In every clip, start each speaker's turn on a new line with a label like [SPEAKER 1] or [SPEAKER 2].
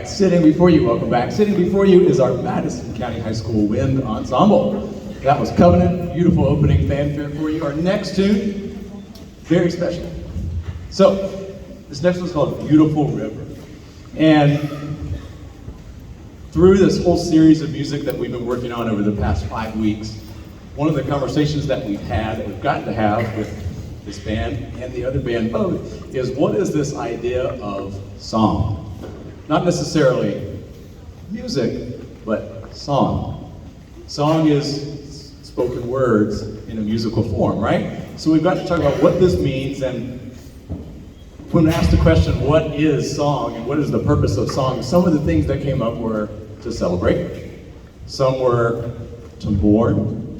[SPEAKER 1] right, sitting before you, welcome back. Sitting before you is our Madison County High School Wind Ensemble. That was Covenant, beautiful opening fanfare for you. Our next tune, very special. So, this next one's called Beautiful River. And through this whole series of music that we've been working on over the past 5 weeks, one of the conversations that we've had, that we've gotten to have with this band and the other band both, is what is this idea of song? Not necessarily music, but song. Song is spoken words in a musical form, right? So we've got to talk about what this means, and when asked the question, what is song and what is the purpose of song, some of the things that came up were to celebrate, some were to mourn,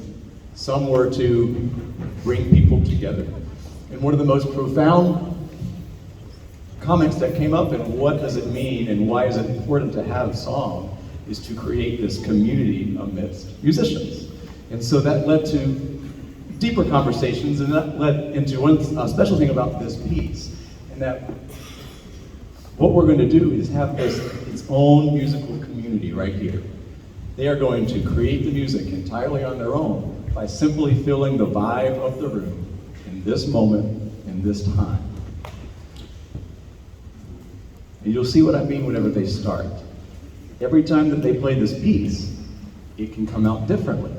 [SPEAKER 1] some were to bring people together. And one of the most profound comments that came up in what does it mean and why is it important to have song is to create this community amidst musicians. And so that led to deeper conversations, and that led into one special thing about this piece, and that what we're going to do is have its own musical community right here. They are going to create the music entirely on their own by simply feeling the vibe of the room in this moment, in this time. And you'll see what I mean whenever they start. Every time that they play this piece, it can come out differently.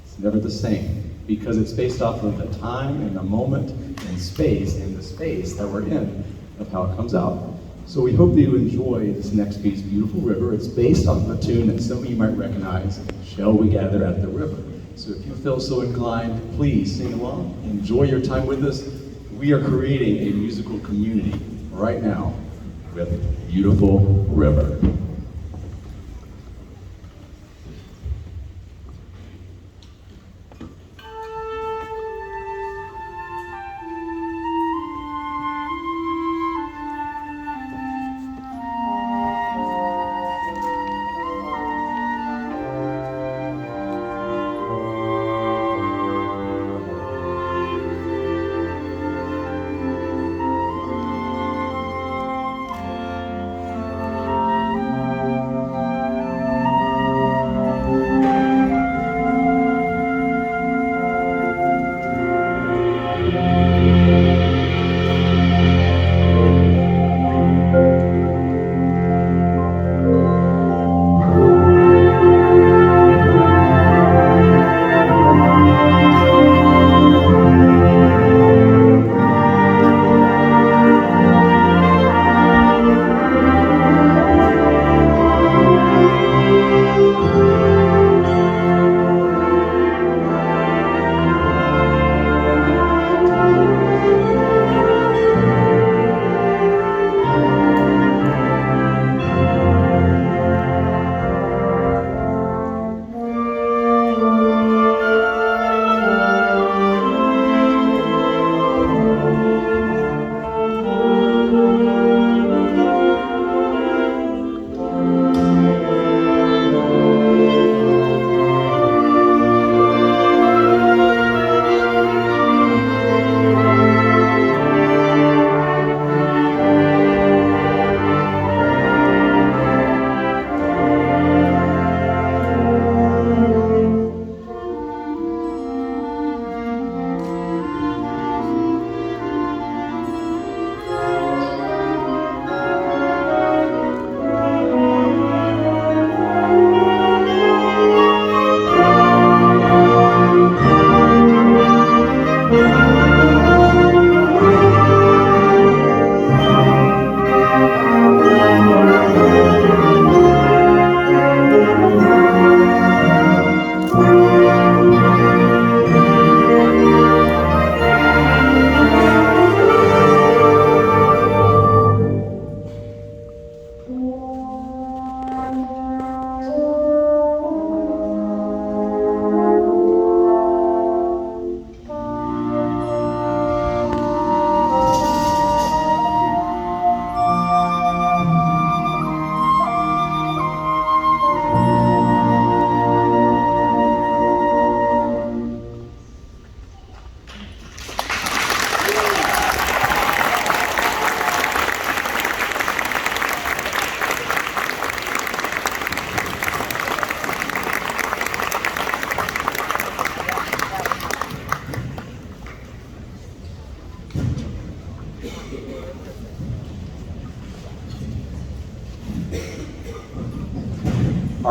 [SPEAKER 1] It's never the same, because it's based off of the time and the moment and space and the space that we're in of how it comes out. So we hope that you enjoy this next piece, Beautiful River. It's based off of a tune that some of you might recognize, Shall We Gather at the River. So if you feel so inclined, please sing along, enjoy your time with us. We are creating a musical community right now with Beautiful River.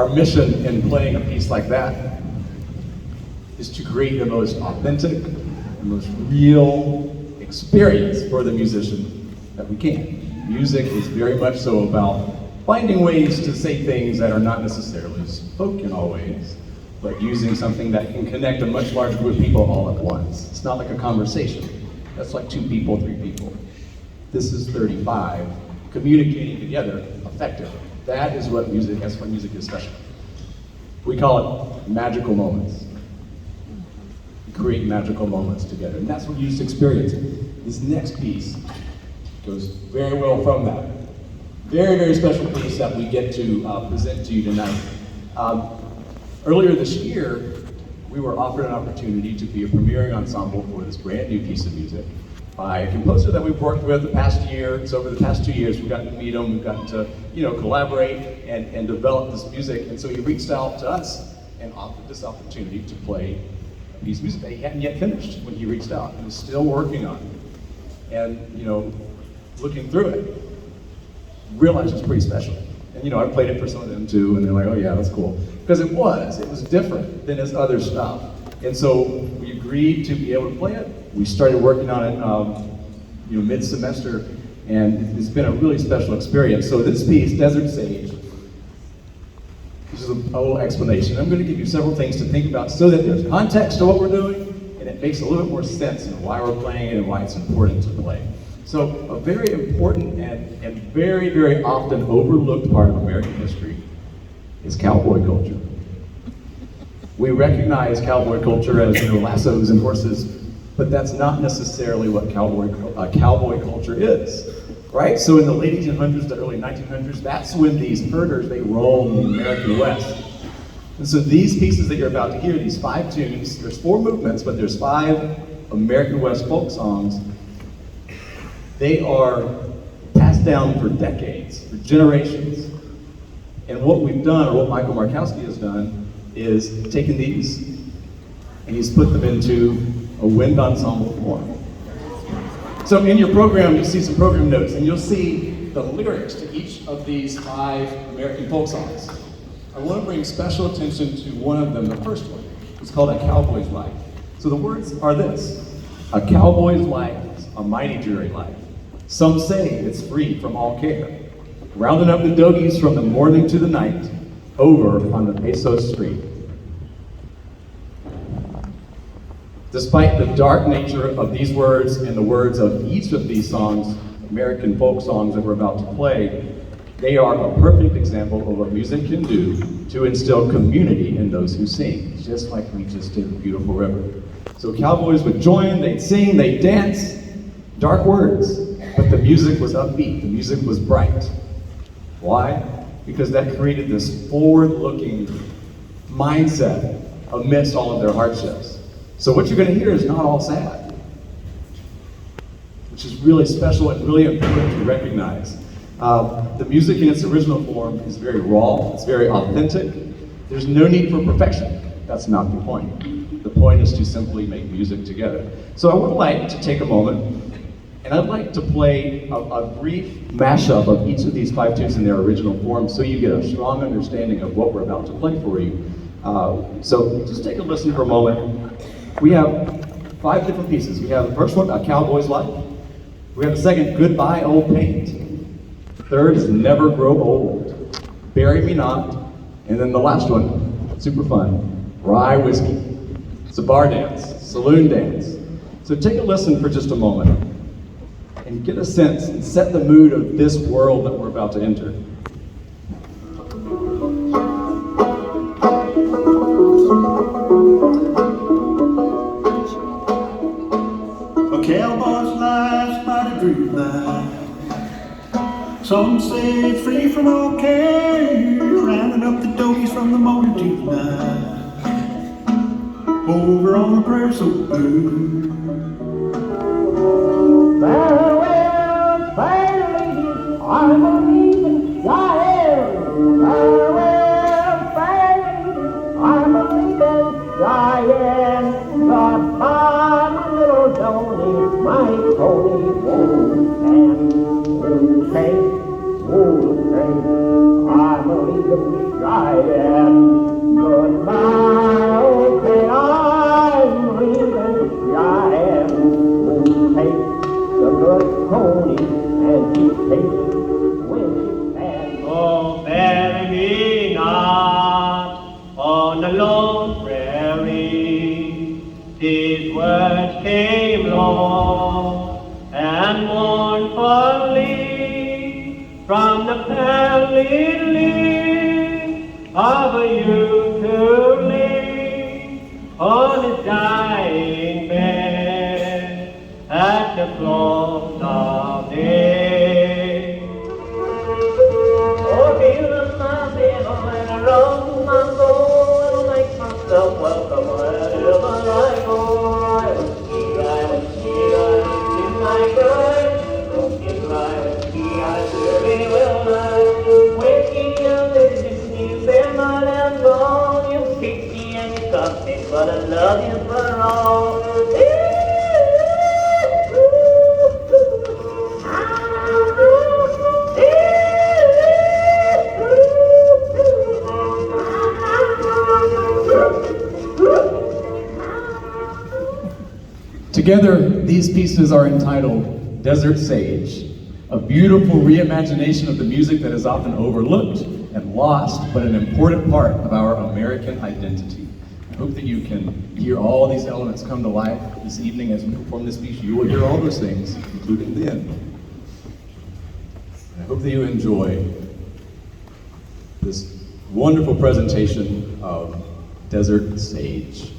[SPEAKER 1] Our mission in playing a piece like that is to create the most authentic, the most real experience for the musician that we can. Music is very much so about finding ways to say things that are not necessarily spoken always, but using something that can connect a much larger group of people all at once. It's not like a conversation. That's like 2 people, 3 people. This is 35 communicating together effectively. That's what music is special. We call it magical moments. We create magical moments together, and that's what you just experienced. This next piece goes very well from that. Very, very special piece that we get to present to you tonight. Earlier this year, we were offered an opportunity to be a premiering ensemble for this brand new piece of music by a composer that we've worked with the past year. So over the past 2 years, we've gotten to meet him, we've gotten to collaborate and develop this music. And so he reached out to us and offered this opportunity to play a piece of music that he hadn't yet finished when he reached out. He was still working on it. And looking through it, realized it was pretty special. And I played it for some of them too, and they're like, oh yeah, that's cool. Because it was different than his other stuff. And so we agreed to be able to play it. We started working on it mid-semester, and it's been a really special experience. So this piece, Desert Sage, this is a little explanation. I'm going to give you several things to think about so that there's context to what we're doing, and it makes a little bit more sense in why we're playing it and why it's important to play. So a very important and very, very often overlooked part of American history is cowboy culture. We recognize cowboy culture as lassos and horses, but that's not necessarily what cowboy culture is, right? So in the late 1800s to early 1900s, that's when these herders, they roamed the American West. And so these pieces that you're about to hear, these 5 tunes, there's 4 movements, but there's 5 American West folk songs. They are passed down for decades, for generations. And what we've done, or what Michael Markowski has done, is taken these and he's put them into a wind ensemble form. So in your program, you'll see some program notes, and you'll see the lyrics to each of these 5 American folk songs. I want to bring special attention to one of them, the first one. It's called A Cowboy's Life. So the words are this: a cowboy's life is a mighty dreary life. Some say it's free from all care, rounding up the dogies from the morning to the night, over on the Pesos Street. Despite the dark nature of these words and the words of each of these songs, American folk songs that we're about to play, they are a perfect example of what music can do to instill community in those who sing, just like we just did in Beautiful River. So cowboys would join, they'd sing, they'd dance, dark words, but the music was upbeat, the music was bright. Why? Because that created this forward-looking mindset amidst all of their hardships. So what you're going to hear is not all sad, which is really special and really important to recognize. The music in its original form is very raw, it's very authentic. There's no need for perfection. That's not the point. The point is to simply make music together. So I would like to take a moment, and I'd like to play a brief mashup of each of these 5 tunes in their original form so you get a strong understanding of what we're about to play for you. So just take a listen for a moment. We have 5 different pieces. We have the first one, A Cowboy's Life. We have the second, Goodbye Old Paint. Third is Never Grow Old, Bury Me Not. And then the last one, super fun, Rye Whiskey. It's a bar dance, saloon dance. So take a listen for just a moment and get a sense and set the mood of this world that we're about to enter.
[SPEAKER 2] A cowboy's life's mighty dreary life. Some say it's free from all care, rounding up the dogies from the morning to the night, over on the prairie so blue.
[SPEAKER 3] Farewell, fair ladies, I'm a-leaving Cheyenne. Farewell, fair ladies, I'm a-leaving Cheyenne. Goodbye, my little Tony, my Tony won't stand. Won't say, I'm a-leaving Cheyenne. on prairie, these words came long and mournfully from the pallid lips of a youth who lay on his dying bed at the close of day. Oh, feel my fiddle and roll my bow and make myself welcome wherever I go. I will see, in my pride. Don't get right, see, I surely will not. Waking up is this new bear my and bone. You kick me and you cut me, but I love you for all.
[SPEAKER 1] Together, these pieces are entitled Desert Sage, a beautiful reimagination of the music that is often overlooked and lost, but an important part of our American identity. I hope that you can hear all these elements come to life this evening as we perform this piece. You will hear all those things, including the end. I hope that you enjoy this wonderful presentation of Desert Sage.